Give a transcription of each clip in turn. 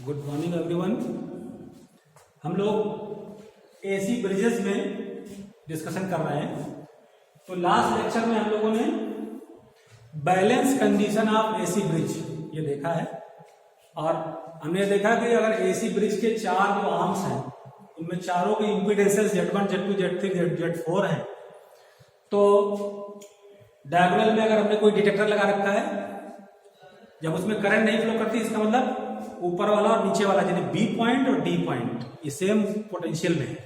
Good morning everyone. हम लोग AC bridges में डिस्कशन कर रहे हैं। तो लास्ट लेक्चर में हम लोगों ने balance condition of AC bridge ये देखा है और हमने देखा कि अगर एसी ब्रिज के चार जो आर्म्स हैं उनमें चारों के impedances Z1, Z2, Z3, Z4 हैं। तो डायगोनल में अगर हमने कोई डिटेक्टर लगा रखा है, जब उसमें करंट नहीं फ्लो करती, इसका मतलब ऊपर वाला और नीचे वाला यानी बी पॉइंट और डी पॉइंट ये सेम पोटेंशियल में है,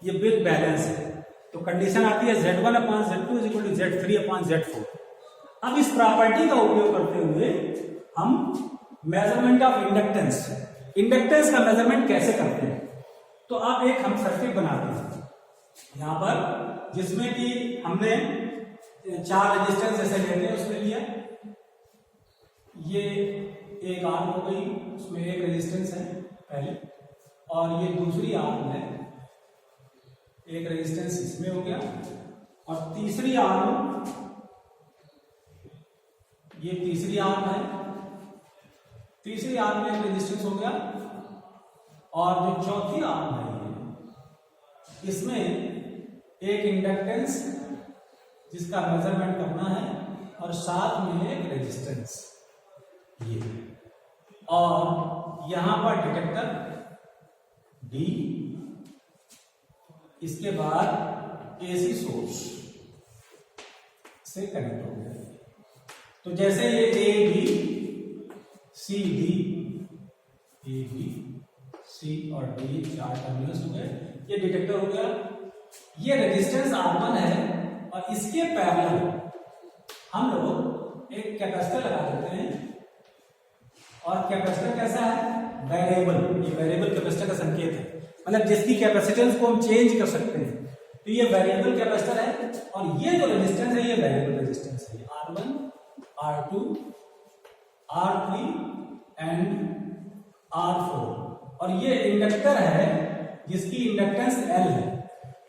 ये बिग बैलेंस है। तो कंडीशन आती है Z1 upon Z2 is equal to Z3 upon Z4। अब इस प्रॉपर्टी का उपयोग करते हुए हम मेजरमेंट ऑफ इंडक्टेंस का मेजरमेंट कैसे करते हैं। तो आप एक हम सर्किट बनाते हैं यहां पर, जिसमें कि हमने चार रेजिस्टेंस जैसे लेते हैं उसमें लिया, ये एक आर्म हो गई, उसमें एक रेजिस्टेंस है पहले, और ये दूसरी आर्म है, एक रेजिस्टेंस इसमें हो गया, और तीसरी आर्म, ये तीसरी आर्म है, तीसरी आर्म में एक रेजिस्टेंस हो गया, और जो चौथी आर्म है इसमें एक इंडक्टेंस जिसका मेजरमेंट करना है, और साथ में एक रेजिस्टेंस ये, और यहां पर डिटेक्टर D, इसके बाद एसी सोर्स से कनेक्ट हो गया। तो जैसे ये A B C D, A B C और D चार टर्मिनल्स हो गए, ये डिटेक्टर हो गया। ये रेजिस्टेंस R1 है और इसके पैरेलल हम लोग एक कैपेसिटर लगा देते हैं, और कैपेसिटर कैसा है? वेरिएबल। ये वेरिएबल कैपेसिटर का संकेत है, मतलब जिसकी कैपेसिटेंस को हम चेंज कर सकते हैं। तो ये वेरिएबल कैपेसिटर है, और ये जो रेजिस्टेंस है ये वेरिएबल रेजिस्टेंस है, R1, R2, R3 and R4। और ये इंडक्टर है जिसकी इंडक्टेंस L है,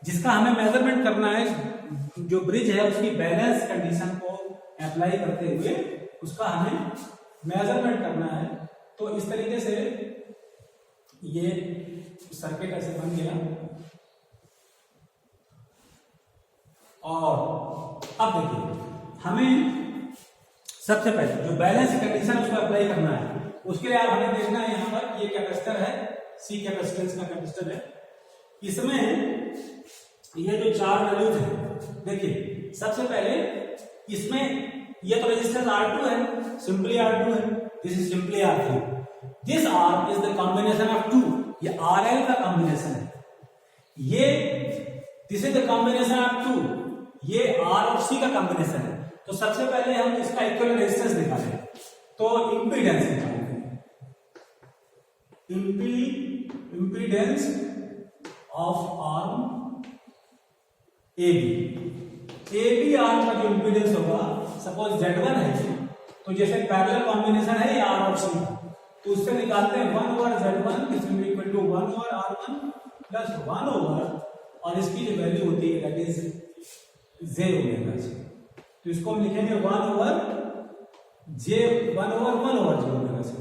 जिसका हमें मेजरमेंट करना है। जो ब्रिज है उसकी बैलेंस कंडीशन को अप्लाई करते हुए उसका हमें मेजरमेंट करना है। तो इस तरीके से ये सर्किट ऐसे बन गया। और अब देखिए, हमें सबसे पहले जो बैलेंस कंडीशन उसको अप्लाई करना है, उसके लिए हमें देखना है यहाँ पर ये कैपेसिटर है, C कैपेसिटेंस का कैपेसिटर है। इसमें ये जो चार वैल्यूज है, देखिए सबसे पहले इसमें ये तो रेजिस्टेंस R2 है, सिंपली R2 है, this is simply R3। This R is the combination of two, ये RL का कॉम्बिनेशन है, ये this is the combination of two, ये R और C का कॉम्बिनेशन है। तो सबसे पहले हम इसका इक्विवेलेंट रेजिस्टेंस निकालें, तो इंपीडेंस निकालेंगे, impedance of arm AB arm का जो इंपीडेंस होगा, सपोज Z1 है, तो जैसे पैरेलल कॉम्बिनेशन है ये R और C, तो उससे निकालते हैं 1 over Z1 this will be equal to 1 over R1 plus 1 over, और इसकी जो वैल्यू होती है that is J omega C। तो इसको हम लिखेंगे 1 over J omega C,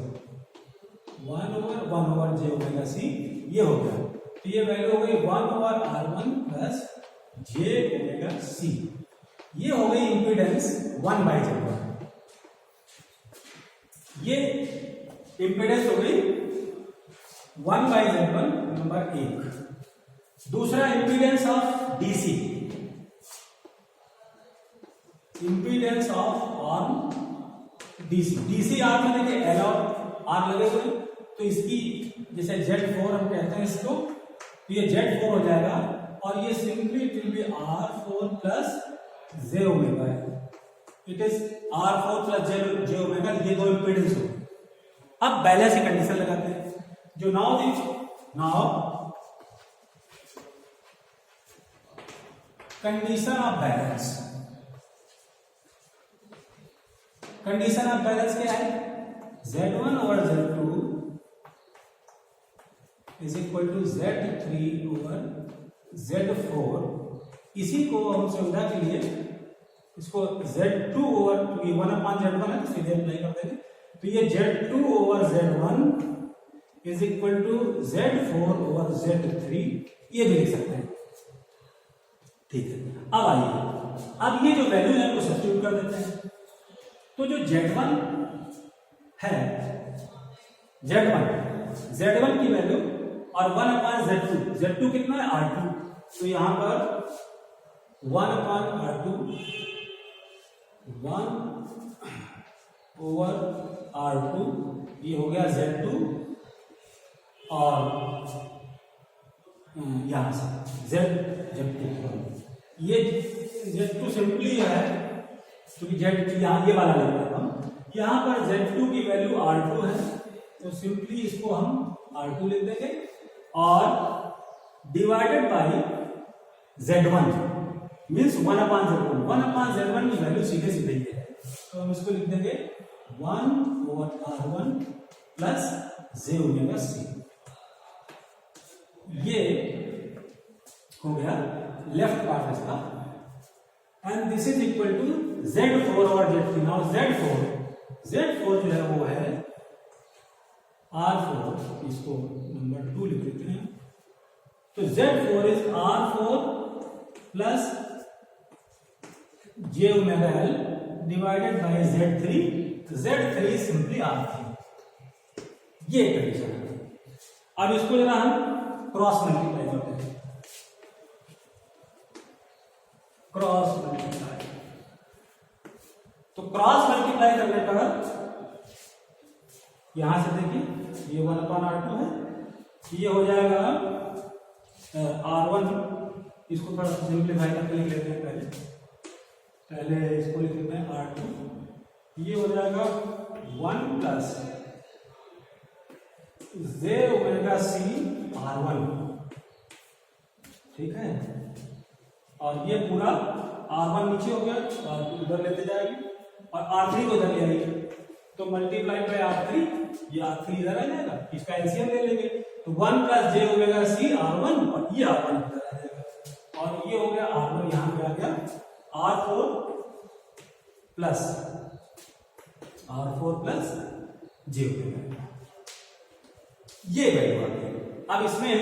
1 over J omega C, ये हो गया। तो ये वैल्यू हो गई 1 over R1 plus J omega C, ये हो गई इंपीडेंस 1 बाई Z1। ये इंपीडेंस हो गई 1 बाई Z1 नंबर 1। दूसरा impedance of DC, impedance of arm DC arm में देखिए L और R लगे हुए, तो इसकी जैसे Z4 हम कहते हैं इसको, तो ये Z4 हो जाएगा, और ये simply it will be R4 plus J omega है। It is R4 plus J omega, ये दो इंपीडेंस हो। अब बैलेंस की कंडीशन लगाते हैं, जो now condition of balance. Condition of balance क्या है? Z1 over Z2 is equal to Z3 over Z4। इसी को हम सुविधा के लिए इसको Z2 ओवर, क्योंकि 1 अपॉन Z1 है तो सीधे अप्लाई कर देंगे, तो ये Z2 over Z1 is equal to Z4 over Z3, ये भी लिख सकते हैं। ठीक है, अब आइए, अब ये जो वैल्यू है उसको सब्स्टिट्यूट कर देते हैं। तो जो Z1 है, Z1 की वैल्यू और 1/Z2, Z2 कितना है R2, तो यहां पर 1/R2 1 ओवर R2, ये हो गया Z2, और यहां से Z2, ये Z2 सिंपली है क्योंकि Z यहाँ ये वाला लेंगे हम, यहाँ पर Z2 की वैल्यू R2 है, तो सिंपली इसको हम R2 लिख देंगे और divided by Z1 means 1/Z1, 1/Z1 की वैल्यू सीधे सीधे ही है, तो हम इसको लिख देंगे 1 over R1 plus J omega C। ये हो गया लेफ्ट पार्ट इसका, and this is equal to Z4 over Z3। Now Z4 जो है वो है R4, इसको नंबर 2 लिख देते हैं, तो Z4 is R4 plus J omega L divided by Z3, Z3 simply R3, ये कंडीशन है। अब इसको जरा हम क्रॉस मल्टीप्लाई करते हैं, क्रॉस मल्टीप्लाई, तो क्रॉस मल्टीप्लाई करने पर यहां से देखिए ये 1/R2 है, ये हो जाएगा R1, इसको थोड़ा सिंप्लीफाई करके लिख लेते हैं, पहले इसको लिख लेते हैं R2, ये हो जाएगा 1 plus J omega C R1, ठीक है, और ये पूरा R1 नीचे हो गया और उधर लेते जाएगी और R3 को उधर ले आएगी, तो मल्टीप्लाई बाय R3, ये R3 इधर आ जाएगा, इसका एलसीएम ले लेंगे, तो 1 plus J omega C R1 और ये R1 इधर आ जाएगा, और ये हो गया R1 यहां पे आ गया R4 प्लस J ओमेगा, ये वैल्यू आ गई। अब इसमें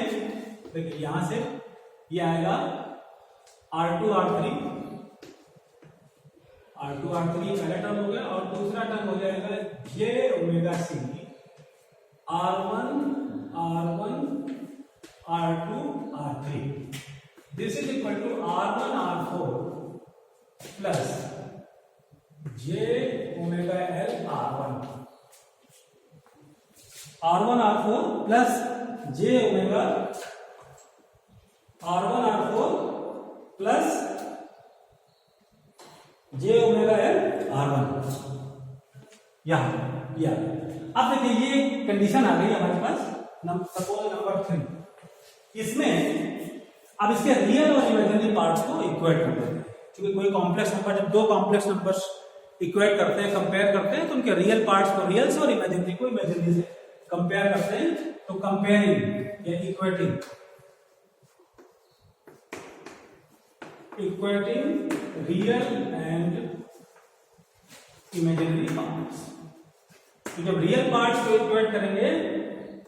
देखिए यहां से ये आएगा R2 R3 पहला टर्म हो गया, और दूसरा टर्म हो जाएगा J omega C R1 R2 R3, this is equal to R1 R4 plus J omega L R1 R4 plus J omega R1 R4 plus J omega L R1, यहां या अब देखिए ये कंडीशन आ गई हमारे पास, सपोज नंबर 3, इसमें अब इसके रियल और इमेजिनरी पार्ट्स को इक्वेट कर देते हैं, क्योंकि कोई कॉम्प्लेक्स नंबर, जब दो कॉम्प्लेक्स नंबर्स इक्वेट करते हैं, कंपेयर करते हैं, तो उनके रियल पार्ट्स को रियल से और इमेजिनरी को इमेजिनरी से कंपेयर करते हैं, तो कंपेयरिंग या equating real and imaginary parts, तो जब रियल पार्ट्स को इक्वेट करेंगे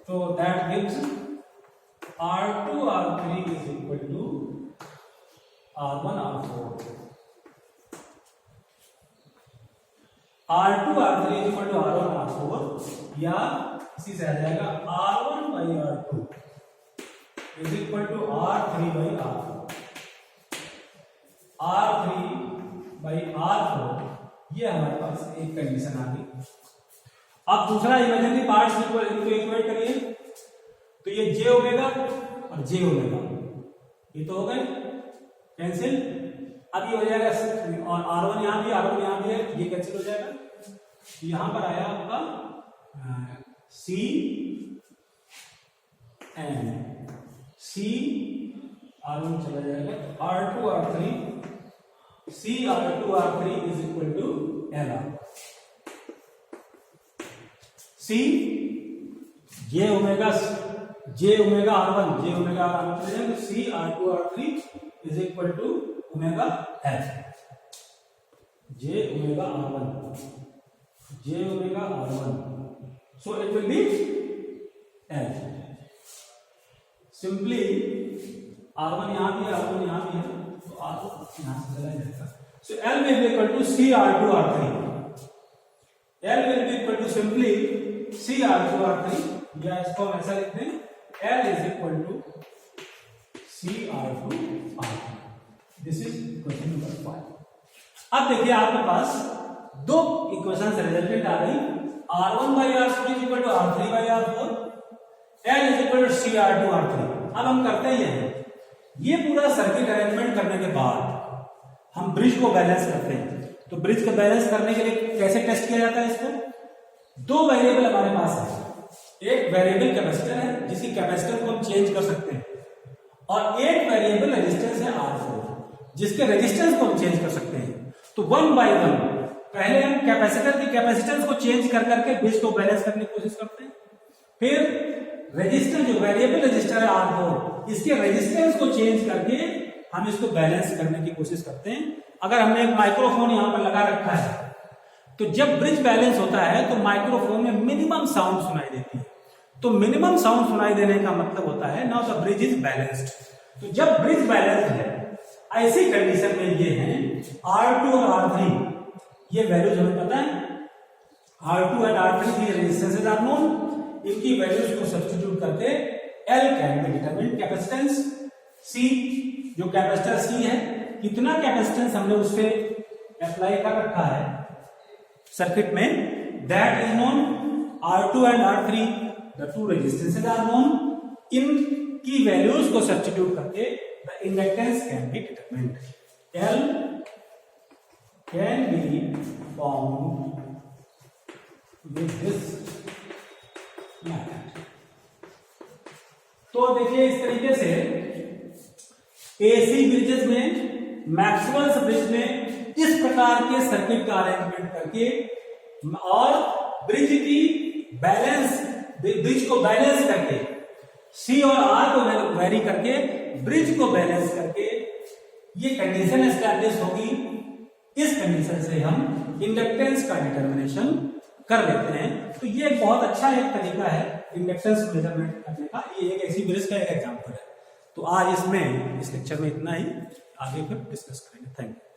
तो that gives R2 R3 is equal to R1 R4, R2 R3 is equal to R1 R4, या इसी से आ जाएगा R1 by R2 is equal to R3 by R4, R3 by R4, ये हमारे पास एक कंडीशन आ गई। अब दूसरा इमेजिनरी पार्ट्स इनको इक्वेट करिए, तो ये J ओमेगा और J ओमेगा ये तो हो गए कैंसिल, अब ये हो जाएगा और R1 यहां भी है, ये कैंसिल हो जाएगा, यहां पर आया आपका C एंड C, R1 चला जाएगा, R2 R3 C R2 R3 is equal to LR, C J omega R1 चले जाएंगे, C R2 R3 is equal to omega L, J omega R1, so it will be L, simply R1 यहाँ भी है, R1 यहाँ भी है, तो R1 यहाँ से चला जाएगा। So L will be equal to CR2 R3. L will be equal to simply CR2 R3, या इसको हम ऐसा लिखते हैं L is equal to CR2 R3. This is question number 5. अब देखिए आपके पास दो इक्वेशन रिजल्टेंट आ गई, R1 by R3 is equal to R3 by R4, L is equal to CR2 R3. अब हम करते ही हैं, ये पूरा सर्किट अरेंजमेंट करने के बाद हम ब्रिज को बैलेंस करते हैं। तो ब्रिज को बैलेंस करने के लिए कैसे टेस्ट किया जाता है इसको? दो वेरिएबल हमारे पास है, एक वेरिएबल कैपेसिटर है जिसकी कैपेसिटर को हम चेंज कर सकते हैं, और एक वेरिएबल रेजिस्टेंस है R4 जिसके रेजिस्टेंस को हम चेंज कर सकते हैं। तो वन बाय वन पहले हम कैपेसिटर की कैपेसिटेंस को चेंज कर करके ब्रिज को बैलेंस करने की कोशिश करते हैं, फिर रेजिस्टेंस जो वेरिएबल रेजिस्टर है R4 इसके रेजिस्टेंस को चेंज करके हम इसको बैलेंस करने की कोशिश करते हैं। अगर हमने एक माइक्रोफोन यहां पर लगा रखा है तो जब ब्रिज बैलेंस होता है तो माइक्रोफोन में मिनिमम साउंड सुनाई देती है। तो मिनिमम साउंड सुनाई देने का मतलब होता है now the bridge is balanced. तो जब ब्रिज बैलेंस्ड है ऐसी कंडीशन में ये है R2 और R3, ये वैल्यूज हमें पता है, R2 एंड R3 की रेजिस्टेंसेस आर नोन, इनकी वैल्यूज को सब्स्टिट्यूट करके L can be determined. Capacitance C, जो कैपेसिटर C है, कितना कैपेसिटेंस हमने उस पे अप्लाई कर रखा है सर्किट में, that is known. R2 and R3 the two resistances are known, इनकी वैल्यूज को सब्स्टिट्यूट करके the inductance can be determined. L can be found with this method. तो देखिए इस तरीके से एसी ब्रिजेस में, मैक्सवेल्स ब्रिज में इस प्रकार के सर्किट का अरेंजमेंट करके और ब्रिज की बैलेंस, ब्रिज को बैलेंस करके सी और आर को वेरी करके ब्रिज को बैलेंस करके ये कंडीशन एस्टैब्लिश होगी। इस कंडीशन से हम इंडक्टेंस का डिटर्मिनेशन कर लेते हैं। तो ये बहुत अच्छा एक तरीका है इंडक्टेंस मेजरमेंट करने का। ये एक ऐसी ब्रिज का एक एग्जांपल है। तो आज इस लेक्चर में इतना ही, आगे फिर डिस्कस करेंगे। Thank you.